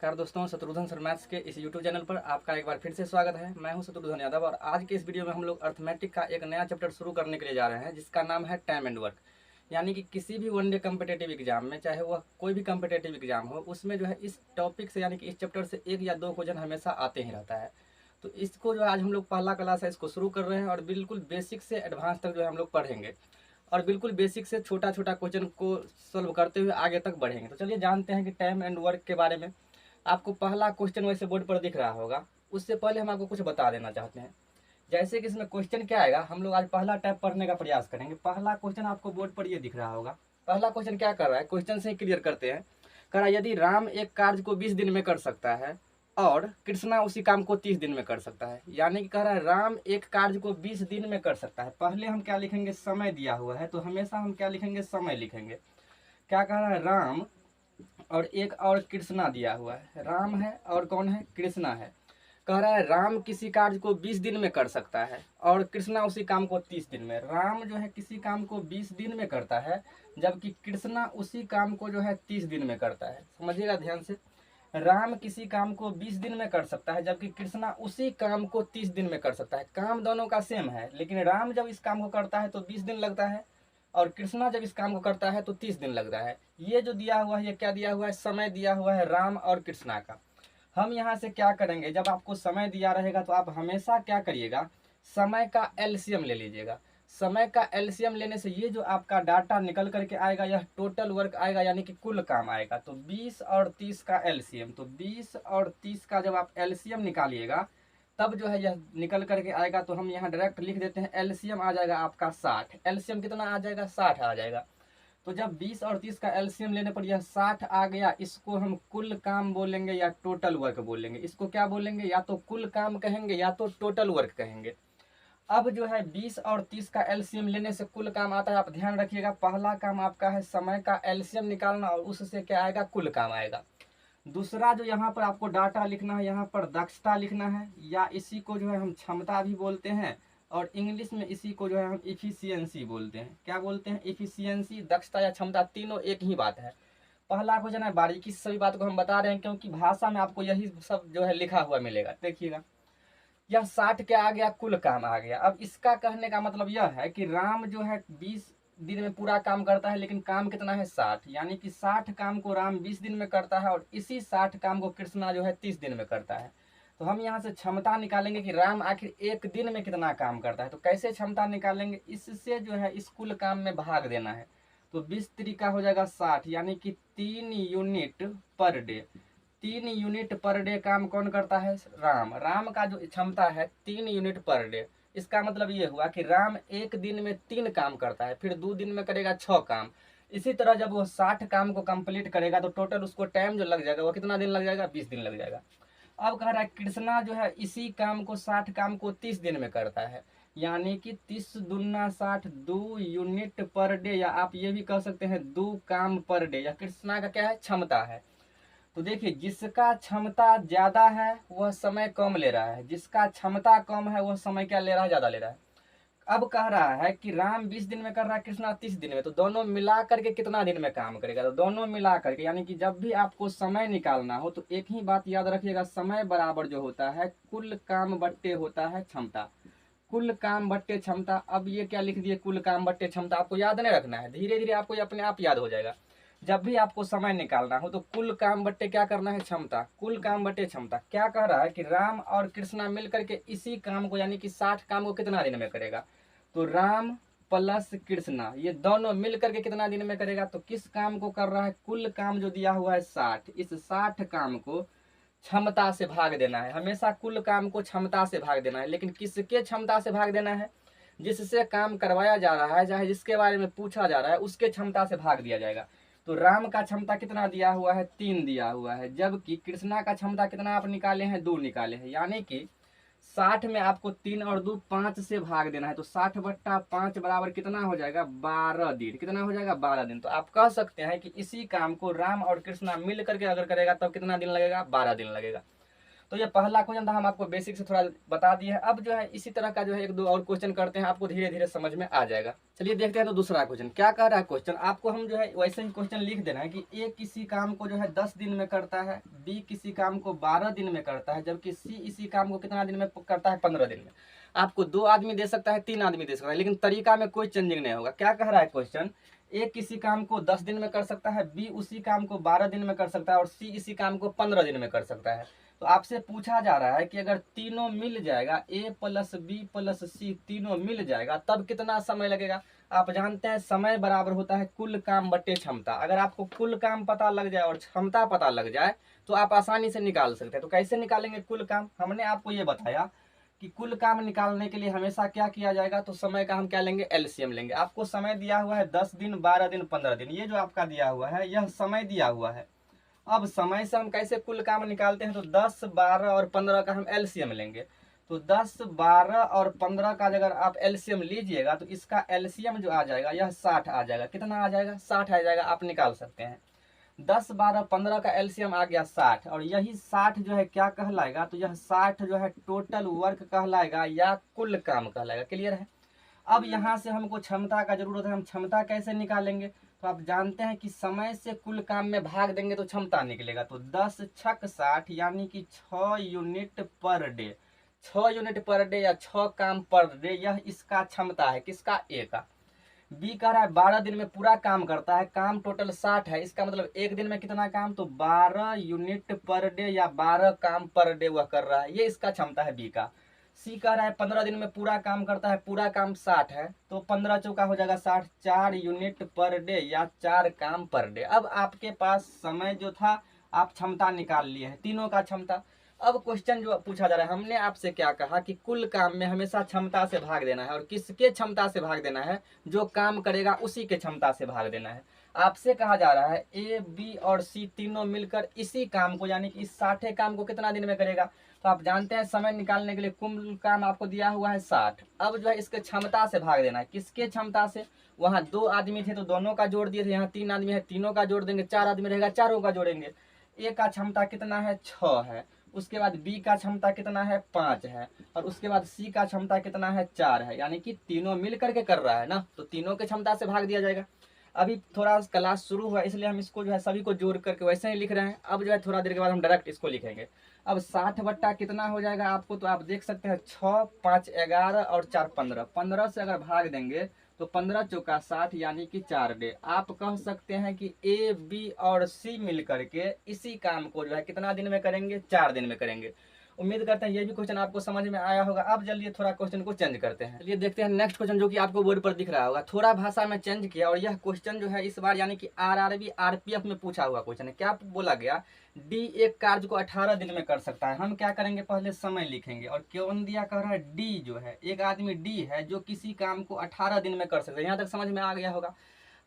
नमस्कार दोस्तों, Shatrughan sir maths के इस यूट्यूब चैनल पर आपका एक बार फिर से स्वागत है। मैं हूं शत्रुघ्न यादव और आज के इस वीडियो में हम लोग अर्थमेटिक का एक नया चैप्टर शुरू करने के लिए जा रहे हैं जिसका नाम है टाइम एंड वर्क। यानी कि किसी भी वनडे कम्पिटेटिव एग्जाम में, चाहे वह कोई भी कम्पिटेटिव एग्जाम हो, उसमें जो है इस टॉपिक से यानी कि इस चैप्टर से एक या दो क्वेश्चन हमेशा आते ही रहता है। तो इसको जो है आज हम लोग पहला क्लास है इसको शुरू कर रहे हैं और बिल्कुल बेसिक से एडवांस तक जो है हम लोग पढ़ेंगे और बिल्कुल बेसिक से छोटा छोटा क्वेश्चन को सॉल्व करते हुए आगे तक बढ़ेंगे। तो चलिए जानते हैं कि टाइम एंड वर्क के बारे में। आपको पहला क्वेश्चन वैसे बोर्ड पर दिख रहा होगा, उससे पहले हम आपको कुछ बता देना चाहते हैं। जैसे कि इसमें क्वेश्चन क्या आएगा, हम लोग आज पहला टाइप पढ़ने का प्रयास करेंगे। पहला क्वेश्चन आपको बोर्ड पर ये दिख रहा होगा। पहला क्वेश्चन क्या कर रहा है, क्वेश्चन से ही क्लियर करते हैं। कह रहा है यदि राम एक कार्य को 20 दिन में कर सकता है और कृष्णा उसी काम को 30 दिन में कर सकता है। यानी कि कह रहा है राम एक कार्य को 20 दिन में कर सकता है। पहले हम क्या लिखेंगे, समय दिया हुआ है तो हमेशा हम क्या लिखेंगे, समय लिखेंगे। क्या कह रहा है, राम और एक और कृष्णा दिया हुआ है। राम है और कौन है, कृष्णा है। कह रहा है राम किसी कार्य को 20 दिन में कर सकता है और कृष्णा उसी काम को 30 दिन में। राम जो है किसी काम को 20 दिन में करता है जबकि कृष्णा उसी काम को जो है 30 दिन में करता है। समझिएगा ध्यान से, राम किसी काम को 20 दिन में कर सकता है जबकि कृष्णा उसी काम को 30 दिन में कर सकता है। काम दोनों का सेम है, लेकिन राम जब इस काम को करता है तो 20 दिन लगता है और कृष्णा जब इस काम को करता है तो 30 दिन लगता है। ये जो दिया हुआ है, ये क्या दिया हुआ है, समय दिया हुआ है राम और कृष्णा का। हम यहाँ से क्या करेंगे, जब आपको समय दिया रहेगा तो आप हमेशा क्या करिएगा, समय का एलसीएम ले लीजिएगा। समय का एलसीएम लेने से ये जो आपका डाटा निकल करके आएगा यह टोटल वर्क आएगा, यानी कि कुल काम आएगा। तो 20 और 30 का एलसीएम, तो 20 और 30 का जब आप एलसीएम निकालिएगा तब जो है यह निकल करके आएगा। तो हम यहाँ डायरेक्ट लिख देते हैं, एलसीएम आ जाएगा आपका 60। एलसीएम कितना आ जाएगा, 60 आ जाएगा। तो जब 20 और 30 का एलसीएम लेने पर यह 60 आ गया, इसको हम कुल काम बोलेंगे या टोटल वर्क बोलेंगे। इसको क्या बोलेंगे, या तो कुल काम कहेंगे या तो टोटल वर्क कहेंगे। अब जो है 20 और 30 का एलसीएम लेने से कुल काम आता है। आप ध्यान रखिएगा, पहला काम आपका है समय का एलसीएम निकालना और उससे क्या आएगा, कुल काम आएगा। दूसरा जो यहाँ पर आपको डाटा लिखना है, यहाँ पर दक्षता लिखना है, या इसी को जो है हम क्षमता भी बोलते हैं और इंग्लिश में इसी को जो है हम इफिशियंसी बोलते हैं। क्या बोलते हैं, इफिशियंसी, दक्षता या क्षमता, तीनों एक ही बात है। पहला क्वेश्चन है, बारीकी से सभी बात को हम बता रहे हैं क्योंकि भाषा में आपको यही सब जो है लिखा हुआ मिलेगा। देखिएगा, यह 60 क्या आ गया, कुल काम आ गया। अब इसका कहने का मतलब यह है कि राम जो है 20 दिन में पूरा काम करता है लेकिन काम कितना है, 60। यानी कि 60 काम को राम 20 दिन में करता है और इसी 60 काम को कृष्णा जो है 30 दिन में करता है। तो हम यहाँ से क्षमता निकालेंगे कि राम आखिर एक दिन में कितना काम करता है। तो कैसे क्षमता निकालेंगे, इससे जो है इस कुल काम में भाग देना है। तो 20 तरीका हो जाएगा 60, यानी कि 3 unit per day. 3 unit per day काम कौन करता है, राम। राम का जो क्षमता है 3 यूनिट पर डे। इसका मतलब ये हुआ कि राम एक दिन में 3 काम करता है, फिर 2 दिन में करेगा 6 काम। इसी तरह जब वो 60 काम को कंप्लीट करेगा तो टोटल उसको टाइम जो लग जाएगा वो कितना दिन लग जाएगा, 20 दिन लग जाएगा। अब कह रहा है कृष्णा जो है इसी काम को 60 काम को 30 दिन में करता है, यानी कि 30 दूना 60, 2 यूनिट पर डे, या आप ये भी कह सकते हैं 2 काम पर डे। या कृष्णा का क्या है, क्षमता है। तो देखिए, जिसका क्षमता ज्यादा है वह समय कम ले रहा है, जिसका क्षमता कम है वह समय क्या ले रहा है, ज्यादा ले रहा है। अब कह रहा है कि राम 20 दिन में कर रहा है, कृष्णा 30 दिन में, तो दोनों मिला करके कितना दिन में काम करेगा, तो दोनों मिला करके, यानी कि जब भी आपको समय निकालना हो तो एक ही बात याद रखिएगा, समय बराबर जो होता है कुल काम बट्टे होता है क्षमता। कुल काम बट्टे क्षमता। अब ये क्या लिख दिए, कुल काम बट्टे क्षमता। आपको याद नहीं रखना है, धीरे धीरे आपको ये अपने आप याद हो जाएगा। जब भी आपको समय निकालना हो तो कुल काम बट्टे क्या करना है, क्षमता। कुल काम बट्टे क्षमता। क्या कह रहा है कि राम और कृष्णा मिल करके इसी काम को, यानी कि 60 काम को कितना दिन में करेगा, तो राम प्लस कृष्णा ये दोनों मिल करके कितना दिन में करेगा। तो किस काम को कर रहा है, कुल काम जो दिया हुआ है 60, इस 60 काम को क्षमता से भाग देना है। हमेशा कुल काम को क्षमता से भाग देना है, लेकिन किसके क्षमता से भाग देना है, जिससे काम करवाया जा रहा है, चाहे जिसके बारे में पूछा जा रहा है उसके क्षमता से भाग दिया जाएगा। तो राम का क्षमता कितना दिया हुआ है, 3 दिया हुआ है, जबकि कृष्णा का क्षमता कितना आप निकाले हैं, 2 निकाले हैं। यानी कि 60 में आपको 3 और 2 5 से भाग देना है। तो 60/5 बराबर कितना हो जाएगा, 12 दिन। कितना हो जाएगा, 12 दिन। तो आप कह सकते हैं कि इसी काम को राम और कृष्णा मिल करके अगर करेगा तब कितना दिन लगेगा, 12 दिन लगेगा। तो ये पहला क्वेश्चन था, हम आपको बेसिक से थोड़ा बता दिए हैं। अब जो है इसी तरह का जो है एक दो और क्वेश्चन करते हैं, आपको धीरे धीरे समझ में आ जाएगा। चलिए देखते हैं तो दूसरा क्वेश्चन क्या कह रहा है। क्वेश्चन आपको हम जो है वैसे ही क्वेश्चन लिख देना है कि ए किसी काम को जो है 10 दिन में करता है, बी किसी काम को 12 दिन में करता है, जबकि सी इसी काम को कितना दिन में करता है, 15 दिन में। आपको 2 आदमी दे सकता है, 3 आदमी दे सकता है, लेकिन तरीका में कोई चेंजिंग नहीं होगा। क्या कह रहा है क्वेश्चन, ए किसी काम को 10 दिन में कर सकता है, बी उसी काम को 12 दिन में कर सकता है और सी इसी काम को 15 दिन में कर सकता है। तो आपसे पूछा जा रहा है कि अगर तीनों मिल जाएगा, ए प्लस बी प्लस सी तीनों मिल जाएगा, तब कितना समय लगेगा। आप जानते हैं समय बराबर होता है कुल काम बटे क्षमता। अगर आपको कुल काम पता लग जाए और क्षमता पता लग जाए तो आप आसानी से निकाल सकते हैं। तो कैसे निकालेंगे कुल काम, हमने आपको ये बताया कि कुल काम निकालने के लिए हमेशा क्या किया जाएगा, तो समय का हम क्या लेंगे, एलसीएम लेंगे। आपको समय दिया हुआ है 10 दिन, 12 दिन, 15 दिन, ये जो आपका दिया हुआ है यह समय दिया हुआ है। अब समय से हम कैसे कुल काम निकालते हैं, तो 10, 12 और 15 का हम एलसीएम लेंगे। तो 10, 12 और 15 का अगर आप एलसीएम लीजिएगा तो इसका एलसीएम जो आ जाएगा यह 60 आ जाएगा। कितना आ जाएगा, 60 आ जाएगा, आप निकाल सकते हैं। 10, 12, 15 का एलसीएम आ गया 60, और यही 60 जो है क्या कहलाएगा, तो यह 60 जो है टोटल वर्क कहलाएगा या कुल काम कहलाएगा। क्लियर है। अब यहाँ से हमको क्षमता का जरूरत है, हम क्षमता कैसे निकालेंगे, तो आप जानते हैं कि समय से कुल काम में भाग देंगे तो क्षमता निकलेगा। तो 10 छक 60 यानी कि 6 unit per day, 6 unit per day या 6 काम पर डे, यह इसका क्षमता है, किसका, ए का। बी कह रहा है 12 दिन में पूरा काम करता है, काम टोटल 60 है, इसका मतलब एक दिन में कितना काम, तो 12 यूनिट पर डे या 12 काम पर डे वह कर रहा है, ये इसका क्षमता है बी का। सी कह रहा है 15 दिन में पूरा काम करता है, पूरा काम 60 है, तो 15 चौका हो जाएगा 60, 4 यूनिट पर डे या 4 काम पर डे। अब आपके पास समय जो था आप क्षमता निकाल लिए हैं, तीनों का क्षमता। अब क्वेश्चन जो पूछा जा रहा है, हमने आपसे क्या कहा कि कुल काम में हमेशा क्षमता से भाग देना है, और किसके क्षमता से भाग देना है, जो काम करेगा उसी के क्षमता से भाग देना है। आपसे कहा जा रहा है ए, बी और सी तीनों मिलकर इसी काम को यानी कि इस 60 काम को कितना दिन में करेगा। तो आप जानते हैं समय निकालने के लिए कुल काम आपको दिया हुआ है 60। अब जो है इसके क्षमता से भाग देना है, किसके क्षमता से, वहाँ 2 आदमी थे तो दोनों का जोड़ दिए थे, यहाँ 3 आदमी है तीनों का जोड़ देंगे, 4 आदमी रहेगा चारों का जोड़ेंगे। ए का क्षमता कितना है, 6 है, उसके बाद बी का क्षमता कितना है, 5 है, और उसके बाद सी का क्षमता कितना है, 4 है, यानी कि तीनों मिल करके कर रहा है ना, तो तीनों के क्षमता से भाग दिया जाएगा। अभी थोड़ा क्लास शुरू हुआ इसलिए हम इसको जो है सभी को जोड़ करके वैसे ही लिख रहे हैं। अब जो है थोड़ा देर के बाद हम डायरेक्ट इसको लिखेंगे। अब 60 बट्टा कितना हो जाएगा आपको, तो आप देख सकते हैं 6, 5, 11 और 4, 15, 15 से अगर भाग देंगे तो 15 चौका 60 यानी कि 4 डे। आप कह सकते हैं कि ए, बी और सी मिल करके इसी काम को जो है कितना दिन में करेंगे, 4 दिन में करेंगे। उम्मीद करते हैं ये भी क्वेश्चन आपको समझ में आया होगा। अब चलिए थोड़ा क्वेश्चन को चेंज करते हैं। चलिए देखते हैं नेक्स्ट क्वेश्चन जो कि आपको बोर्ड पर दिख रहा होगा। थोड़ा भाषा में चेंज किया, और यह क्वेश्चन जो है इस बार यानी कि आरआरबी आरपीएफ में पूछा हुआ क्वेश्चन है। क्या बोला गया, डी एक कार्य को 18 दिन में कर सकता है। हम क्या करेंगे, पहले समय लिखेंगे, और क्यों दिया कह रहा है डी जो है, एक आदमी डी है जो किसी काम को 18 दिन में कर सकता है। यहाँ तक समझ में आ गया होगा।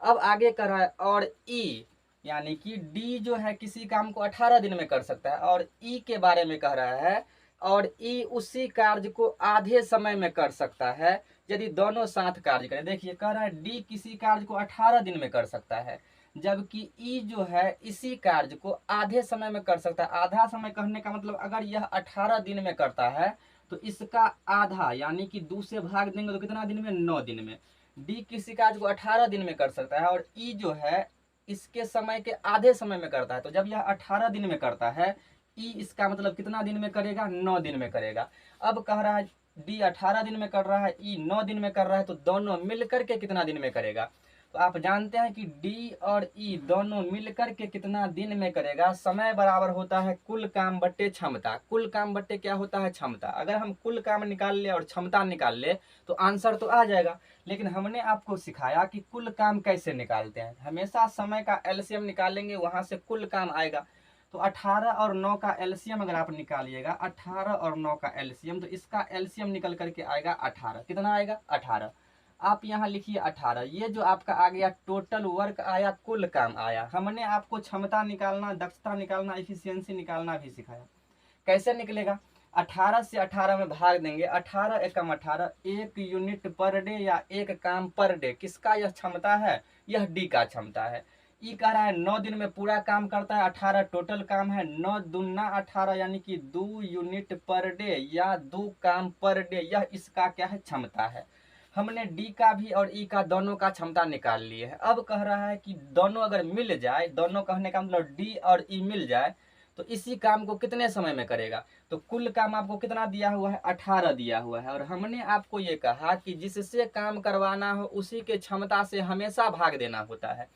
अब आगे कर रहा है और ई यानी कि डी जो है किसी काम को 18 दिन में कर सकता है, और ई के बारे में कह रहा है और ई उसी कार्य को आधे समय में कर सकता है यदि दोनों साथ कार्य करें। देखिए कह रहा है डी किसी कार्य को 18 दिन में कर सकता है, जबकि ई जो है इसी कार्य को आधे समय में कर सकता है। आधा समय कहने का मतलब अगर यह 18 दिन में करता है तो इसका आधा यानी कि 2 से भाग देंगे तो कितना दिन में, 9 दिन में। डी किसी कार्य को 18 दिन में कर सकता है और ई जो है इसके समय के आधे समय में करता है। तो जब यह 18 दिन में करता है, ई इसका मतलब कितना दिन में करेगा, 9 दिन में करेगा। अब कह रहा है डी 18 दिन में कर रहा है, ई 9 दिन में कर रहा है, तो दोनों मिलकर के कितना दिन में करेगा। तो आप जानते हैं कि डी और ई दोनों मिलकर के कितना दिन में करेगा, समय बराबर होता है कुल काम बट्टे क्षमता। कुल काम बट्टे क्या होता है, क्षमता। अगर हम कुल काम निकाल ले और क्षमता निकाल ले तो आंसर तो आ जाएगा, लेकिन हमने आपको सिखाया कि कुल काम कैसे निकालते हैं। हमेशा समय का एलसीएम निकालेंगे, वहां से कुल काम आएगा। तो 18 और 9 का एलसीएम अगर आप निकालिएगा, 18 और 9 का एलसीएम, तो इसका एलसीएम निकल करके आएगा 18। कितना आएगा, 18। आप यहाँ लिखिए 18। ये जो आपका आ गया टोटल वर्क आया, कुल काम आया। हमने आपको क्षमता निकालना, दक्षता निकालना, एफिशिएंसी निकालना भी सिखाया। कैसे निकलेगा, 18 से 18 में भाग देंगे, 18 एकम 18, 1 यूनिट पर डे या 1 काम पर डे। किसका यह क्षमता है, यह डी का क्षमता है। ई कह रहा है 9 दिन में पूरा काम करता है, 18 टोटल काम है, 9 दूना 18 यानी कि 2 यूनिट पर डे या 2 काम पर डे, यह इसका क्या है, क्षमता है। हमने डी का भी और ई का दोनों का क्षमता निकाल लिए है। अब कह रहा है कि दोनों अगर मिल जाए, दोनों कहने का मतलब डी और ई मिल जाए तो इसी काम को कितने समय में करेगा। तो कुल काम आपको कितना दिया हुआ है, 18 दिया हुआ है। और हमने आपको ये कहा कि जिससे काम करवाना हो उसी के क्षमता से हमेशा भाग देना होता है।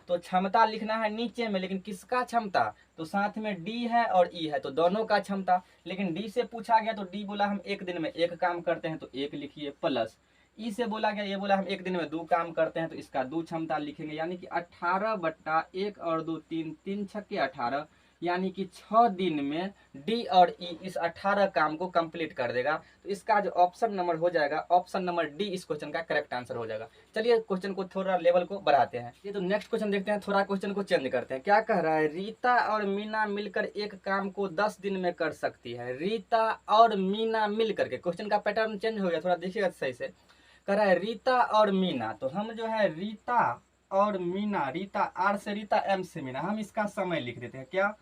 तो क्षमता लिखना है नीचे में, लेकिन किसका क्षमता, तो साथ में डी है और ई है तो दोनों का क्षमता। लेकिन डी से पूछा गया तो डी बोला हम एक दिन में एक काम करते हैं तो एक लिखिए, प्लस ई से बोला गया, ये बोला हम एक दिन में 2 काम करते हैं तो इसका 2 क्षमता लिखेंगे, यानी कि 18/1 और 2 3 3 छक्के 18, यानी कि 6 दिन में डी और ई इस 18 काम को कंप्लीट कर देगा। तो इसका जो ऑप्शन नंबर हो जाएगा, ऑप्शन नंबर डी इस क्वेश्चन का करेक्ट आंसर हो जाएगा। चलिए क्वेश्चन को थोड़ा लेवल को बढ़ाते हैं। ये तो नेक्स्ट क्वेश्चन देखते हैं, थोड़ा क्वेश्चन को चेंज करते हैं। क्या कह रहा है, रीता और मीना मिलकर एक काम को 10 दिन में कर सकती है। रीता और मीना मिल करके, क्वेश्चन का पैटर्न चेंज हो गया, थोड़ा देखिएगा सही से। कह रहा है रीता और मीना, तो हम जो है रीता और मीना, रीता आर से रीता, एम से मीना, हम इसका समय लिख देते हैं। क्या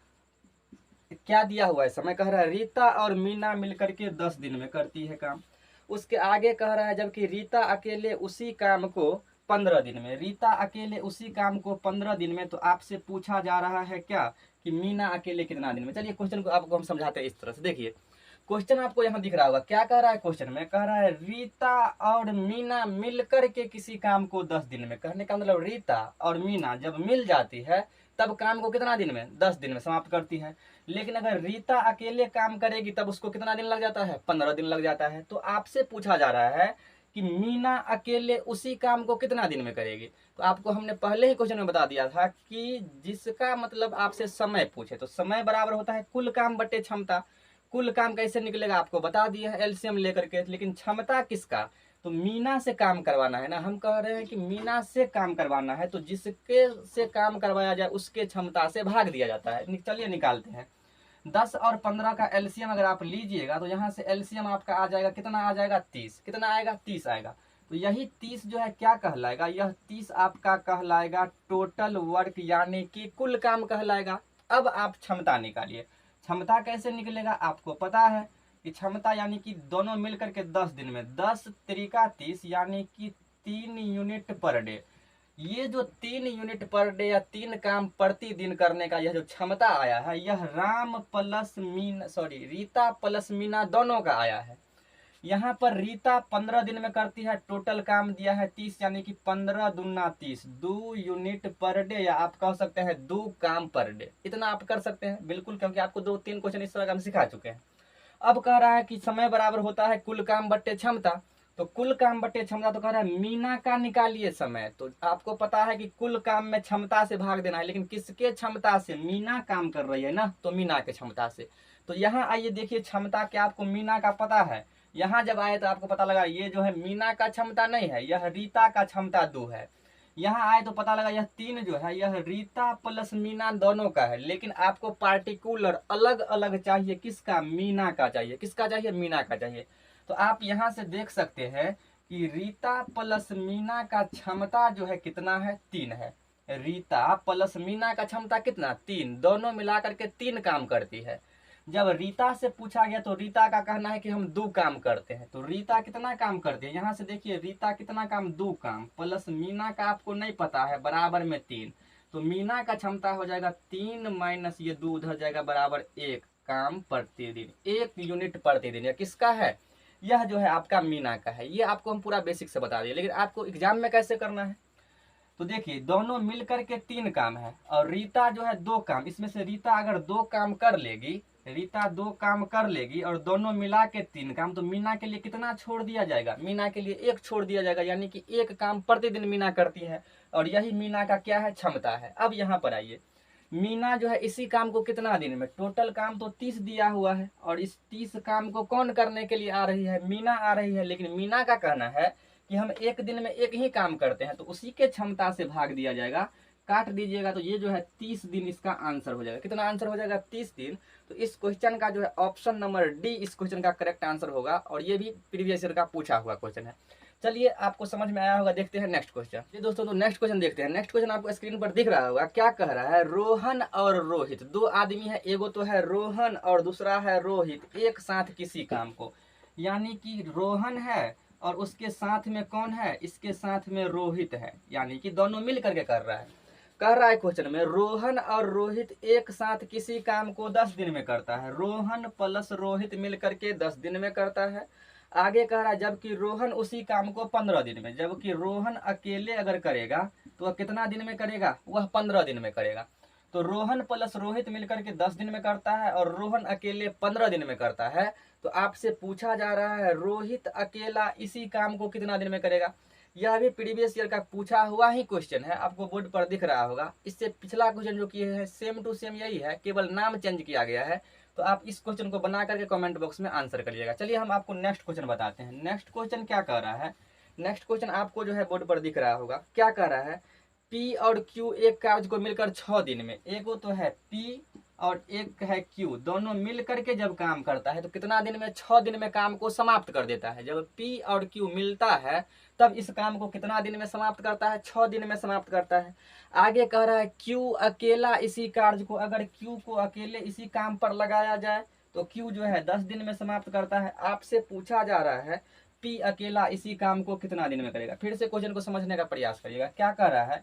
क्या दिया हुआ है समय, कह रहा है रीता और मीना मिलकर के 10 दिन में करती है काम। उसके आगे कह रहा है जबकि रीता अकेले उसी काम को 15 दिन में, रीता अकेले उसी काम को 15 दिन में। तो आपसे पूछा जा रहा है क्या, कि मीना अकेले कितना दिन में। चलिए क्वेश्चन को आपको हम समझाते हैं इस तरह से। देखिए क्वेश्चन आपको यहाँ दिख रहा होगा, क्या कह रहा है क्वेश्चन में, कह रहा है रीता और मीना मिलकर के किसी काम को 10 दिन में। कहने का मतलब रीता और मीना जब मिल जाती है तब काम को कितना दिन में, 10 दिन में समाप्त करती है। लेकिन अगर रीता अकेले काम करेगी तब उसको कितना दिन लग जाता है, 15 दिन लग जाता है। तो आपसे पूछा जा रहा है कि मीना अकेले उसी काम को कितना दिन में करेगी। तो आपको हमने पहले ही क्वेश्चन में बता दिया था कि जिसका मतलब आपसे समय पूछे तो समय बराबर होता है कुल काम बटे क्षमता। कुल काम कैसे निकलेगा आपको बता दिया है एलसीएम लेकर के, लेकिन क्षमता किसका, तो मीना से काम करवाना है ना। हम कह रहे हैं कि मीना से काम करवाना है तो जिसके से काम करवाया जाए उसके क्षमता से भाग दिया जाता है। चलिए निकालते हैं। 10 और 15 का एलसीएम अगर आप लीजिएगा तो यहाँ से एलसीएम आपका आ जाएगा, कितना आ जाएगा, 30। कितना आएगा, 30 आएगा। तो यही 30 जो है क्या कहलाएगा, यह 30 आपका कहलाएगा टोटल वर्क, यानी कि कुल काम कहलाएगा। अब आप क्षमता निकालिए। क्षमता कैसे निकलेगा आपको पता है कि क्षमता यानी कि दोनों मिलकर के 10 दिन में, 10 त्रिका 30 यानी कि 3 यूनिट पर डे। ये जो 3 यूनिट पर डे या 3 काम प्रतिदिन करने का यह जो क्षमता आया है, यह Ram plus Meena, sorry Rita plus Meena दोनों का आया है। यहाँ पर रीता 15 दिन में करती है, टोटल काम दिया है 30, यानी कि 15 दूना 30, 2 यूनिट पर डे, या आप कह सकते हैं 2 काम पर डे। इतना आप कर सकते हैं बिल्कुल, क्योंकि आपको 2-3 क्वेश्चन इस तरह का हम सिखा चुके हैं। अब कह रहा है कि समय बराबर होता है कुल काम बट्टे क्षमता। तो कुल काम बट्टे क्षमता, तो कह रहा है मीना का निकालिए समय। तो आपको पता है कि कुल काम में क्षमता से भाग देना है, लेकिन किसके क्षमता से, मीना काम कर रही है ना, तो मीना के क्षमता से। तो यहाँ आइए देखिए क्षमता क्या आपको मीना का पता है। यहाँ जब आए तो आपको पता लगा ये जो है मीना का क्षमता नहीं है, यह रीता का क्षमता 2 है। यहाँ आए तो पता लगा यह 3 जो है यह रीता प्लस मीना दोनों का है। लेकिन आपको पार्टिकुलर अलग अलग चाहिए, किसका, मीना का चाहिए। किसका चाहिए, मीना का चाहिए। तो आप यहाँ से देख सकते हैं कि रीता प्लस मीना का क्षमता जो है कितना है, 3 है। रीता प्लस मीना का क्षमता कितना, 3, दोनों मिलाकर के 3 काम करती है। जब रीता से पूछा गया तो रीता का कहना है कि हम 2 काम करते हैं। तो रीता कितना काम करती है, यहाँ से देखिए रीता कितना काम, 2 काम, प्लस मीना का आपको नहीं पता है, बराबर में 3। तो मीना का क्षमता हो जाएगा 3 माइनस ये 2 उधर जाएगा, बराबर 1 काम प्रतिदिन, 1 यूनिट प्रतिदिन। यह किसका है, यह जो है आपका मीना का है। ये आपको हम पूरा बेसिक से बता दिए, लेकिन आपको एग्जाम में कैसे करना है। तो देखिए दोनों मिलकर के 3 काम है और रीता जो है 2 काम। इसमें से रीता अगर 2 काम कर लेगी, रीता 2 काम कर लेगी और दोनों मिला के 3 काम, तो मीना के लिए कितना छोड़ दिया जाएगा, मीना के लिए 1 छोड़ दिया जाएगा, यानी कि 1 काम प्रतिदिन मीना करती है। और यही मीना का क्या है, क्षमता है। अब यहाँ पर आइए, मीना जो है इसी काम को कितना दिन में, टोटल काम तो 30 दिया हुआ है और इस 30 काम को कौन करने के लिए आ रही है, मीना आ रही है। लेकिन मीना का कहना है कि हम एक दिन में एक ही काम करते हैं, तो उसी के क्षमता से भाग दिया जाएगा। काट दीजिएगा तो ये जो है 30 दिन इसका आंसर हो जाएगा। कितना आंसर हो जाएगा, 30 दिन। तो इस क्वेश्चन का जो है ऑप्शन नंबर डी इस क्वेश्चन का करेक्ट आंसर होगा। और ये भी प्रीवियस ईयर का पूछा हुआ क्वेश्चन है। चलिए आपको समझ में आया होगा, देखते हैं नेक्स्ट क्वेश्चन। ये दोस्तों तो नेक्स्ट क्वेश्चन देखते हैं। नेक्स्ट क्वेश्चन आपको स्क्रीन पर दिख रहा होगा, क्या कह रहा है, रोहन और रोहित, दो आदमी है, एगो तो है रोहन और दूसरा है रोहित, एक साथ किसी काम को, यानी कि रोहन है और उसके साथ में कौन है, इसके साथ में रोहित है, यानी कि दोनों मिल करके कर रहा है। कह रहा है क्वेश्चन में, रोहन और रोहित एक साथ किसी काम को 10 दिन में करता है। रोहन प्लस रोहित मिल करके 10 दिन में करता है। आगे कह रहा है, जबकि रोहन उसी काम को 15 दिन में, जबकि रोहन अकेले अगर करेगा तो वह कितना दिन में करेगा, वह 15 दिन में करेगा। तो रोहन प्लस रोहित मिलकर के 10 दिन में करता है और रोहन अकेले 15 दिन में करता है। तो आपसे पूछा जा रहा है, रोहित अकेला इसी काम को कितना दिन में करेगा। यह भी प्रीवियस ईयर का पूछा हुआ ही क्वेश्चन है, आपको बोर्ड पर दिख रहा होगा। इससे पिछला क्वेश्चन जो किए हैं सेम टू सेम यही है, केवल नाम चेंज किया गया है। तो आप इस क्वेश्चन को बना करके कमेंट बॉक्स में आंसर करिएगा। चलिए हम आपको नेक्स्ट क्वेश्चन बताते हैं। नेक्स्ट क्वेश्चन क्या कह रहा है, नेक्स्ट क्वेश्चन आपको जो है बोर्ड पर दिख रहा होगा, क्या कह रहा है, P और Q एक कार्य को मिलकर 6 दिन में, एक तो है P और एक है Q, दोनों मिल करके जब काम करता है तो कितना दिन में, 6 दिन में काम को समाप्त कर देता है। जब P और Q मिलता है तब इस काम को कितना दिन में समाप्त करता है, 6 दिन में समाप्त करता है। आगे कह रहा है, Q अकेला इसी कार्य को, अगर Q को अकेले इसी काम पर लगाया जाए तो Q जो है 10 दिन में समाप्त करता है। आपसे पूछा जा रहा है, P अकेला इसी काम को कितना दिन में करेगा। फिर से क्वेश्चन को समझने का प्रयास करिएगा। क्या कह रहा है,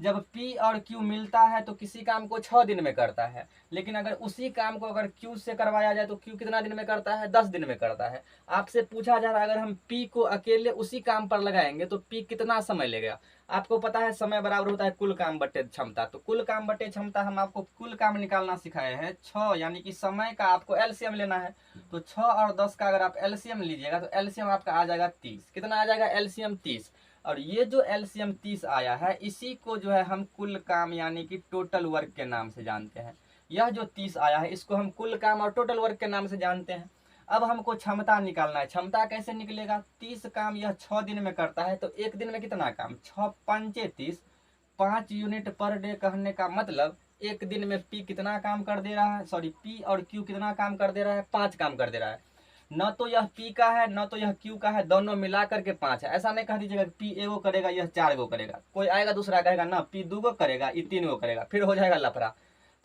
जब P और Q मिलता है तो किसी काम को 6 दिन में करता है, लेकिन अगर उसी काम को अगर Q से करवाया जाए तो Q कितना दिन में करता है, 10 दिन में करता है। आपसे पूछा जा रहा है, अगर हम P को अकेले उसी काम पर लगाएंगे तो P कितना समय लेगा। आपको पता है समय बराबर होता है कुल काम बटे क्षमता। तो कुल काम बटे क्षमता हम आपको कुल काम निकालना सिखाए हैं 6, यानी कि समय का आपको एलसीएम लेना है। तो 6 और 10 का अगर आप एलसीएम लीजिएगा तो एलसीएम आपका आ जाएगा 30। कितना आ जाएगा, एलसीएम 30। और ये जो एलसीएम 30 आया है, इसी को जो है हम कुल काम यानी कि टोटल वर्क के नाम से जानते हैं। यह जो 30 आया है इसको हम कुल काम और टोटल वर्क के नाम से जानते हैं। अब हमको क्षमता निकालना है। क्षमता कैसे निकलेगा, 30 काम यह 6 दिन में करता है, तो एक दिन में कितना काम, 6 पंचे 30, 5 यूनिट पर डे। कहने का मतलब एक दिन में P कितना काम कर दे रहा है, सॉरी P और Q कितना काम कर दे रहा है, 5 काम कर दे रहा है। न तो यह P का है न तो यह Q का है, दोनों मिला करके 5 है। ऐसा नहीं कह दीजिएगा P एगो करेगा यह 4 गो करेगा। कोई आएगा दूसरा कहेगा ना P 2 गो करेगा, ये 3 गो करेगा, फिर हो जाएगा लफड़ा।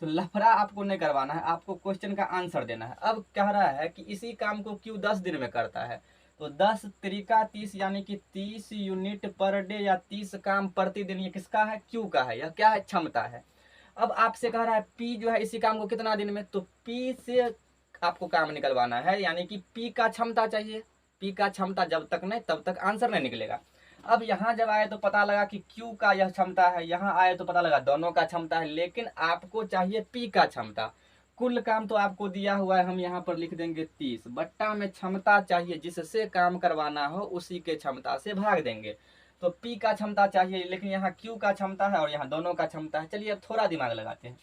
तो लफड़ा आपको नहीं करवाना है, आपको क्वेश्चन का आंसर देना है। अब कह रहा है कि इसी काम को Q 10 दिन में करता है, तो 10 त्रिका 30 यानी कि 30 यूनिट पर डे या 30 काम प्रतिदिन। ये किसका है, Q का है। यह क्या है, क्षमता है। अब आपसे कह रहा है P जो है इसी काम को कितना दिन में, तो P से आपको काम निकलवाना है, यानी कि P का क्षमता चाहिए। P का क्षमता जब तक नहीं तब तक आंसर नहीं निकलेगा। अब यहाँ जब आए तो पता लगा कि Q का यह क्षमता है, यहाँ आए तो पता लगा दोनों का क्षमता है, लेकिन आपको चाहिए P का क्षमता। कुल काम तो आपको दिया हुआ है, हम यहाँ पर लिख देंगे 30, बट्टा में क्षमता चाहिए, जिससे काम करवाना हो उसी के क्षमता से भाग देंगे। तो P का क्षमता चाहिए, लेकिन यहाँ Q का क्षमता है और यहाँ दोनों का क्षमता है। चलिए अब थोड़ा दिमाग लगाते हैं।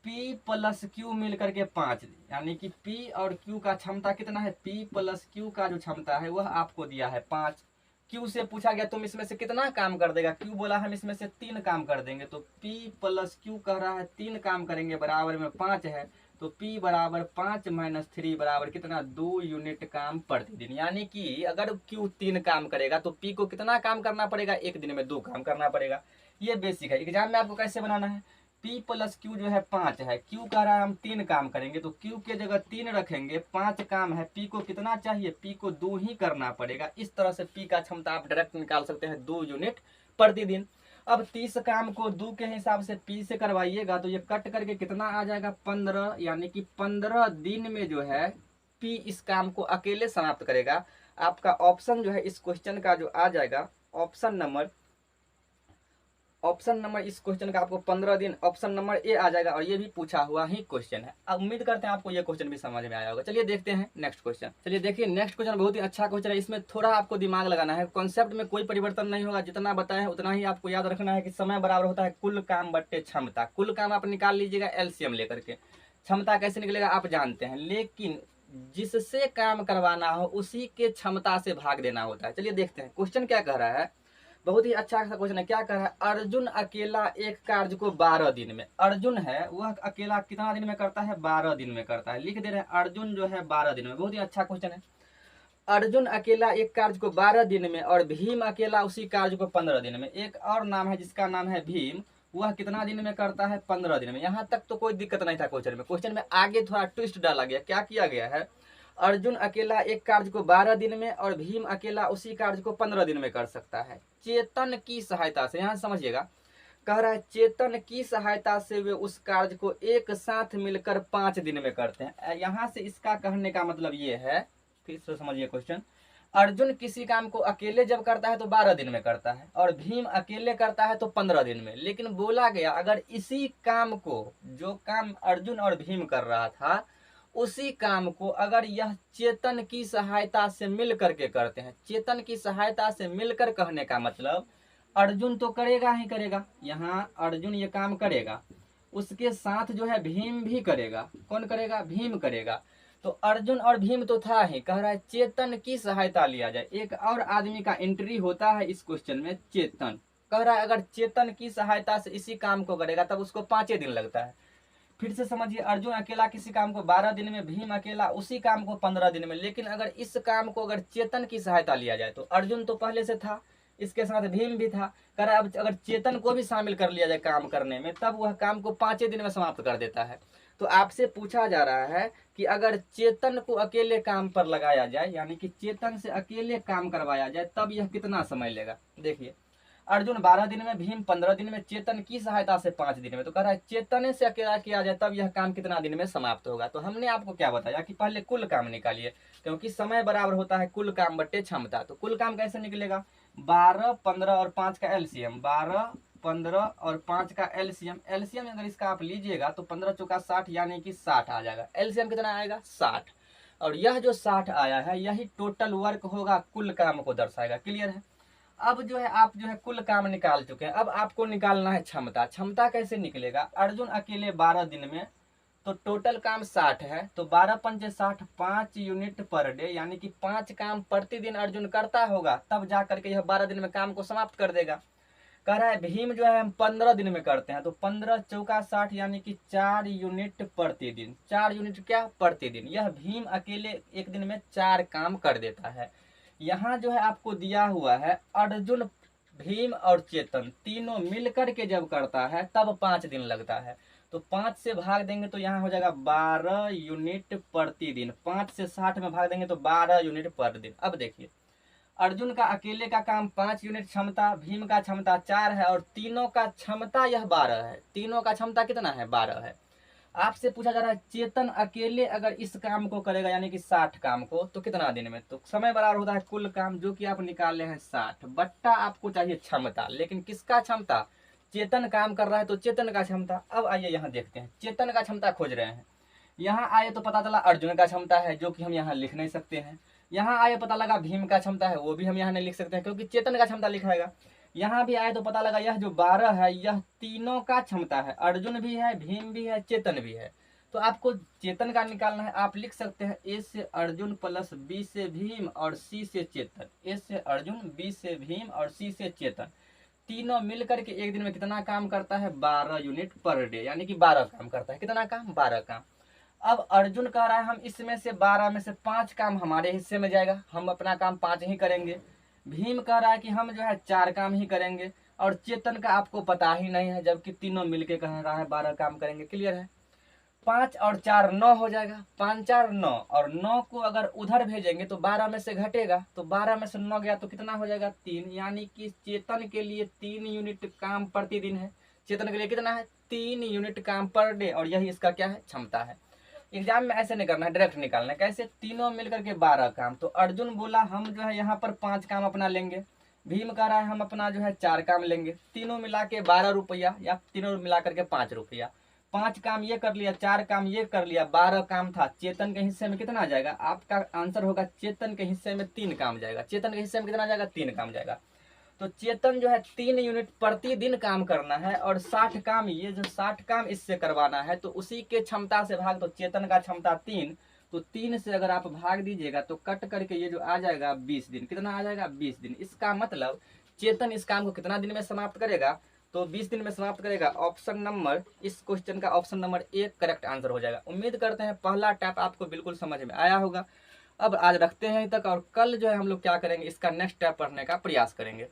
P प्लस Q मिल करके 5, यानी कि P और Q का क्षमता कितना है, P प्लस Q का जो क्षमता है वह आपको दिया है 5। Q से पूछा गया तुम इसमें से कितना काम कर देगा, Q बोला हम इसमें से 3 काम कर देंगे। तो P प्लस Q कह रहा है 3 काम करेंगे, बराबर में 5 है। तो P बराबर 5 माइनस 3 बराबर कितना, 2 यूनिट काम प्रतिदिन। यानी कि अगर Q 3 काम करेगा तो P को कितना काम करना पड़ेगा, एक दिन में 2 काम करना पड़ेगा। ये बेसिक है, एग्जाम में आपको कैसे बनाना है। P प्लस Q जो है 5 है, Q कह रहा है हम 3 काम करेंगे, तो Q के जगह 3 रखेंगे, 5 काम है, P को कितना चाहिए, P को 2 ही करना पड़ेगा। इस तरह से P का क्षमता आप डायरेक्ट निकाल सकते हैं, 2 यूनिट प्रतिदिन। अब 30 काम को 2 के हिसाब से P से करवाइएगा तो ये कट करके कितना आ जाएगा, 15, यानी कि 15 दिन में जो है P इस काम को अकेले समाप्त करेगा। आपका ऑप्शन जो है इस क्वेश्चन का जो आ जाएगा, ऑप्शन नंबर इस क्वेश्चन का आपको 15 दिन, ऑप्शन नंबर ए आ जाएगा। और ये भी पूछा हुआ ही क्वेश्चन है। अब उम्मीद करते हैं आपको ये क्वेश्चन भी समझ में आया होगा। चलिए देखते हैं नेक्स्ट क्वेश्चन। चलिए देखिए नेक्स्ट क्वेश्चन बहुत ही अच्छा क्वेश्चन है। इसमें थोड़ा आपको दिमाग लगाना है, कॉन्सेप्ट में कोई परिवर्तन नहीं होगा, जितना बताया है उतना ही आपको याद रखना है कि समय बराबर होता है कुल काम बट्टे क्षमता। कुल काम आप निकाल लीजिएगा एलसीएम लेकर के, क्षमता कैसे निकलेगा आप जानते हैं, लेकिन जिससे काम करवाना हो उसी के क्षमता से भाग देना होता है। चलिए देखते हैं क्वेश्चन क्या कह रहा है, बहुत ही अच्छा सा क्वेश्चन है। क्या कह रहा है, अर्जुन अकेला एक कार्य को 12 दिन में, अर्जुन है वह अकेला कितना दिन में करता है, 12 दिन में करता है। लिख दे रहे हैं अर्जुन जो है 12 दिन में। बहुत ही अच्छा क्वेश्चन है। अर्जुन अकेला एक कार्य को 12 दिन में और भीम अकेला उसी कार्य को 15 दिन में। एक और नाम है जिसका नाम है भीम, वह कितना दिन में करता है? 15 दिन में। यहाँ तक तो कोई दिक्कत नहीं था क्वेश्चन में आगे थोड़ा ट्विस्ट डाला गया। क्या किया गया है? अर्जुन अकेला एक कार्य को 12 दिन में और भीम अकेला उसी कार्य को 15 दिन में कर सकता है चेतन की सहायता से। यहाँ समझिएगा, कह रहा है चेतन की सहायता से वे उस कार्य को एक साथ मिलकर 5 दिन में करते हैं। यहाँ से इसका कहने का मतलब ये है, फिर से समझिए क्वेश्चन। अर्जुन किसी काम को अकेले जब करता है तो 12 दिन में करता है और भीम अकेले करता है तो 15 दिन में। लेकिन बोला गया अगर इसी काम को, जो काम अर्जुन और भीम कर रहा था, उसी काम को अगर यह चेतन की सहायता से मिल करके करते हैं। चेतन की सहायता से मिलकर कहने का मतलब अर्जुन तो करेगा ही करेगा, यहाँ अर्जुन ये काम करेगा, उसके साथ जो है भीम भी करेगा। कौन करेगा? भीम करेगा। तो अर्जुन और भीम तो था ही, कह रहा है चेतन की सहायता लिया जाए। एक और आदमी का एंट्री होता है इस क्वेश्चन में, चेतन। कह रहा है अगर चेतन की सहायता से इसी काम को करेगा तब उसको 5 दिन लगता है। फिर से समझिए, अर्जुन अकेला किसी काम को 12 दिन में, भीम अकेला उसी काम को 15 दिन में। लेकिन अगर इस काम को अगर चेतन की सहायता लिया जाए तो अर्जुन तो पहले से था, इसके साथ भीम भी था। कह रहा है अब अगर चेतन को भी शामिल कर लिया जाए काम करने में तब वह काम को 5 दिन में समाप्त कर देता है। तो आपसे पूछा जा रहा है कि अगर चेतन को अकेले काम पर लगाया जाए, यानी कि चेतन से अकेले काम करवाया जाए, तब यह कितना समय लेगा? देखिए, अर्जुन 12 दिन में, भीम 15 दिन में, चेतन की सहायता से 5 दिन में। तो कह रहा है चेतन से अकेला किया जाए तब यह काम कितना दिन में समाप्त होगा। तो हमने आपको क्या बताया कि पहले कुल काम निकालिए, क्योंकि समय बराबर होता है कुल काम बटे क्षमता। तो कुल काम कैसे निकलेगा? 12, 15 और 5 का एलसीएम, 12, 15 और 5 का एलसीएम। एलसीएम अगर इसका आप लीजिएगा तो 15 चौका 60, यानी कि 60 आ जाएगा। एलसीएम कितना आएगा? 60। और यह जो 60 आया है यही टोटल वर्क होगा, कुल काम को दर्शाएगा। क्लियर है? अब जो है आप जो है कुल काम निकाल चुके हैं, अब आपको निकालना है क्षमता। क्षमता कैसे निकलेगा? अर्जुन अकेले 12 दिन में, तो टोटल काम 60 है, तो 12 पंचे 60, 5 यूनिट पर डे, यानी कि 5 काम प्रतिदिन अर्जुन करता होगा, तब जा करके यह 12 दिन में काम को समाप्त कर देगा। कह रहा है भीम जो है हम 15 दिन में करते हैं, तो 15 चौका 60, यानी कि 4 यूनिट प्रतिदिन। 4 यूनिट क्या? प्रतिदिन। यह भीम अकेले एक दिन में 4 काम कर देता है। यहाँ जो है आपको दिया हुआ है अर्जुन, भीम और चेतन तीनों मिलकर के जब करता है तब 5 दिन लगता है। तो 5 से भाग देंगे तो यहाँ हो जाएगा 12 यूनिट प्रतिदिन। 5 से 60 में भाग देंगे तो 12 यूनिट पर दिन। अब देखिए, अर्जुन का अकेले का काम 5 यूनिट क्षमता, भीम का क्षमता 4 है और तीनों का क्षमता यह 12 है। तीनों का क्षमता कितना है? 12 है। आपसे पूछा जा रहा है चेतन अकेले अगर इस काम को करेगा, यानी कि 60 काम को, तो कितना दिन में? तो समय बराबर होता है कुल काम, जो कि आप निकाल रहे हैं 60 बट्टा आपको चाहिए क्षमता। लेकिन किसका क्षमता? चेतन काम कर रहा है तो चेतन का क्षमता। अब आइए यहाँ देखते हैं, चेतन का क्षमता खोज रहे हैं। यहाँ आए तो पता चला अर्जुन का क्षमता है, जो कि हम यहाँ लिख नहीं सकते हैं। यहाँ आए पता लगा भीम का क्षमता है, वो भी हम यहाँ नहीं लिख सकते हैं क्योंकि चेतन का क्षमता लिखाएगा। यहाँ भी आए तो पता लगा यह जो 12 है यह तीनों का क्षमता है, अर्जुन भी है, भीम भी है, चेतन भी है। तो आपको चेतन का निकालना है। आप लिख सकते हैं ए से अर्जुन प्लस बी से भीम और सी से चेतन। ए से अर्जुन, बी से भीम और सी से चेतन, तीनों मिलकर के एक दिन में कितना काम करता है? 12 यूनिट पर डे, यानी कि 12 काम करता है। कितना काम? 12 काम। अब अर्जुन कह रहा है हम इसमें से 12 में से 5 काम हमारे हिस्से में जाएगा, हम अपना काम 5 ही करेंगे। भीम कह रहा है कि हम जो है 4 काम ही करेंगे, और चेतन का आपको पता ही नहीं है, जबकि तीनों मिलके कह रहा है 12 काम करेंगे। क्लियर है? 5 और 4 9 हो जाएगा, 5 4 9, और 9 को अगर उधर भेजेंगे तो 12 में से घटेगा, तो 12 में से 9 गया तो कितना हो जाएगा? 3, यानी कि चेतन के लिए 3 यूनिट काम प्रतिदिन है। चेतन के लिए कितना है? 3 यूनिट काम पर डे, और यही इसका क्या है? क्षमता है। एग्जाम में ऐसे नहीं करना है, डायरेक्ट निकालना है। कैसे? तीनों मिलकर के 12 काम। तो अर्जुन बोला हम जो है यहाँ पर 5 काम अपना लेंगे, भीम कह रहा है हम अपना जो है 4 काम लेंगे, तीनों मिला के 12 रुपया, या तीनों मिला करके 5 रुपया। 5 काम ये कर लिया, 4 काम ये कर लिया, 12 काम था। चेतन के हिस्से में कितना जाएगा? आपका आंसर होगा चेतन के हिस्से में 3 काम जाएगा। चेतन के हिस्से में कितना जाएगा? 3 काम जाएगा। तो चेतन जो है 3 यूनिट प्रतिदिन काम करना है, और 60 काम, ये जो 60 काम इससे करवाना है, तो उसी के क्षमता से भाग। तो चेतन का क्षमता 3, तो 3 से अगर आप भाग दीजिएगा तो कट करके ये जो आ जाएगा 20 दिन। कितना आ जाएगा? 20 दिन। इसका मतलब चेतन इस काम को कितना दिन में समाप्त करेगा? तो 20 दिन में समाप्त करेगा। ऑप्शन नंबर, इस क्वेश्चन का ऑप्शन नंबर 1 करेक्ट आंसर हो जाएगा। उम्मीद करते हैं पहला टैप आपको बिल्कुल समझ में आया होगा। अब आज रखते हैं यहीं तक, और कल जो है हम लोग क्या करेंगे, इसका नेक्स्ट स्टेप पढ़ने का प्रयास करेंगे।